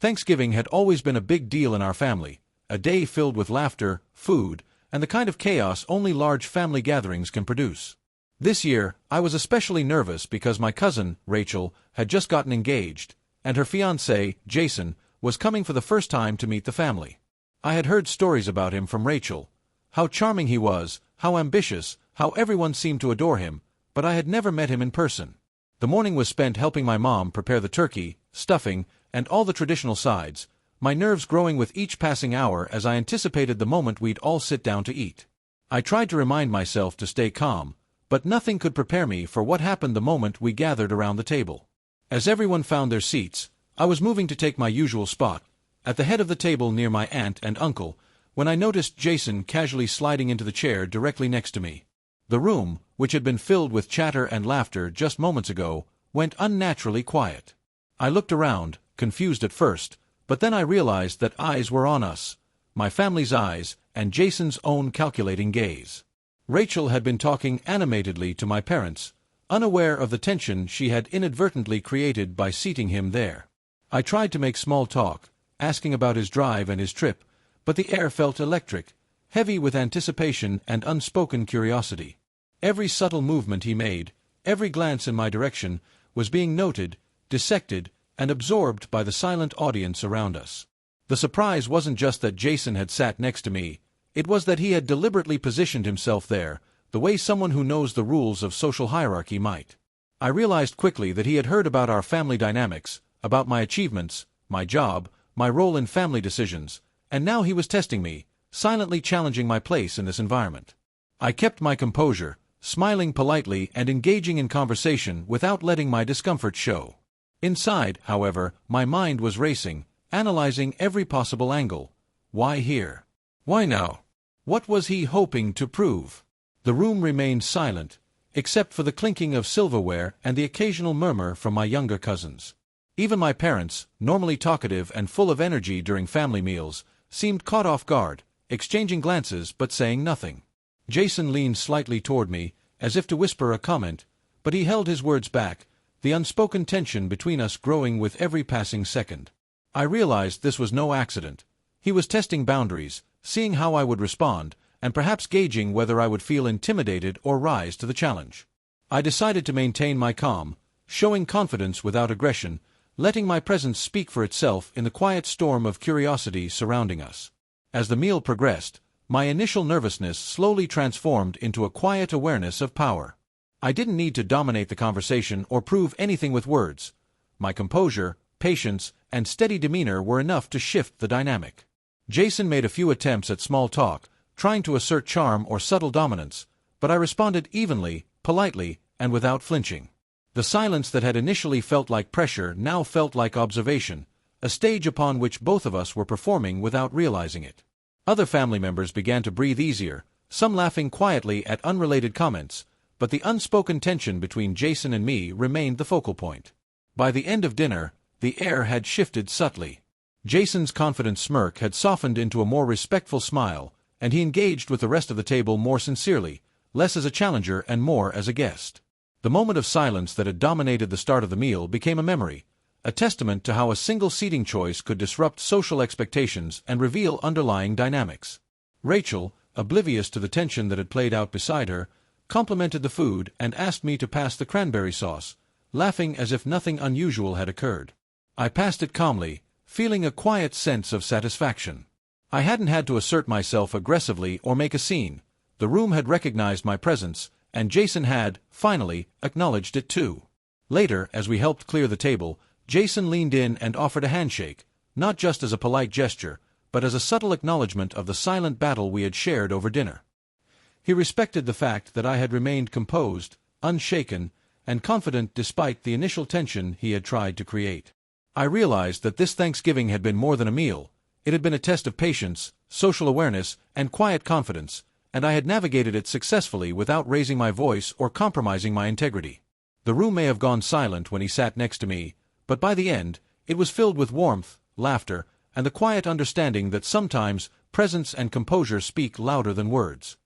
Thanksgiving had always been a big deal in our family, a day filled with laughter, food, and the kind of chaos only large family gatherings can produce. This year, I was especially nervous because my cousin, Rachel, had just gotten engaged, and her fiancé, Jason, was coming for the first time to meet the family. I had heard stories about him from Rachel, how charming he was, how ambitious, how everyone seemed to adore him, but I had never met him in person. The morning was spent helping my mom prepare the turkey, stuffing, and all the traditional sides, my nerves growing with each passing hour as I anticipated the moment we'd all sit down to eat. I tried to remind myself to stay calm, but nothing could prepare me for what happened the moment we gathered around the table. As everyone found their seats, I was moving to take my usual spot, at the head of the table near my aunt and uncle, when I noticed Jason casually sliding into the chair directly next to me. The room, which had been filled with chatter and laughter just moments ago, went unnaturally quiet. I looked around, confused at first, but then I realized that eyes were on us, my family's eyes, and Jason's own calculating gaze. Rachel had been talking animatedly to my parents, unaware of the tension she had inadvertently created by seating him there. I tried to make small talk, asking about his drive and his trip, but the air felt electric, heavy with anticipation and unspoken curiosity. Every subtle movement he made, every glance in my direction, was being noted, dissected, and absorbed by the silent audience around us. The surprise wasn't just that Jason had sat next to me, it was that he had deliberately positioned himself there, the way someone who knows the rules of social hierarchy might. I realized quickly that he had heard about our family dynamics, about my achievements, my job, my role in family decisions, and now he was testing me, silently challenging my place in this environment. I kept my composure, smiling politely and engaging in conversation without letting my discomfort show. Inside, however, my mind was racing, analyzing every possible angle. Why here? Why now? What was he hoping to prove? The room remained silent, except for the clinking of silverware and the occasional murmur from my younger cousins. Even my parents, normally talkative and full of energy during family meals, seemed caught off guard, exchanging glances but saying nothing. Jason leaned slightly toward me, as if to whisper a comment, but he held his words back, the unspoken tension between us growing with every passing second. I realized this was no accident. He was testing boundaries, seeing how I would respond, and perhaps gauging whether I would feel intimidated or rise to the challenge. I decided to maintain my calm, showing confidence without aggression, letting my presence speak for itself in the quiet storm of curiosity surrounding us. As the meal progressed, my initial nervousness slowly transformed into a quiet awareness of power. I didn't need to dominate the conversation or prove anything with words. My composure, patience, and steady demeanor were enough to shift the dynamic. Jason made a few attempts at small talk, trying to assert charm or subtle dominance, but I responded evenly, politely, and without flinching. The silence that had initially felt like pressure now felt like observation, a stage upon which both of us were performing without realizing it. Other family members began to breathe easier, some laughing quietly at unrelated comments, but the unspoken tension between Jason and me remained the focal point. By the end of dinner, the air had shifted subtly. Jason's confident smirk had softened into a more respectful smile, and he engaged with the rest of the table more sincerely, less as a challenger and more as a guest. The moment of silence that had dominated the start of the meal became a memory, a testament to how a single seating choice could disrupt social expectations and reveal underlying dynamics. Rachel, oblivious to the tension that had played out beside her, complimented the food and asked me to pass the cranberry sauce, laughing as if nothing unusual had occurred. I passed it calmly, feeling a quiet sense of satisfaction. I hadn't had to assert myself aggressively or make a scene. The room had recognized my presence, and Jason had, finally, acknowledged it too. Later, as we helped clear the table, Jason leaned in and offered a handshake, not just as a polite gesture, but as a subtle acknowledgement of the silent battle we had shared over dinner. He respected the fact that I had remained composed, unshaken, and confident despite the initial tension he had tried to create. I realized that this Thanksgiving had been more than a meal. It had been a test of patience, social awareness, and quiet confidence, and I had navigated it successfully without raising my voice or compromising my integrity. The room may have gone silent when he sat next to me, but by the end, it was filled with warmth, laughter, and the quiet understanding that sometimes presence and composure speak louder than words.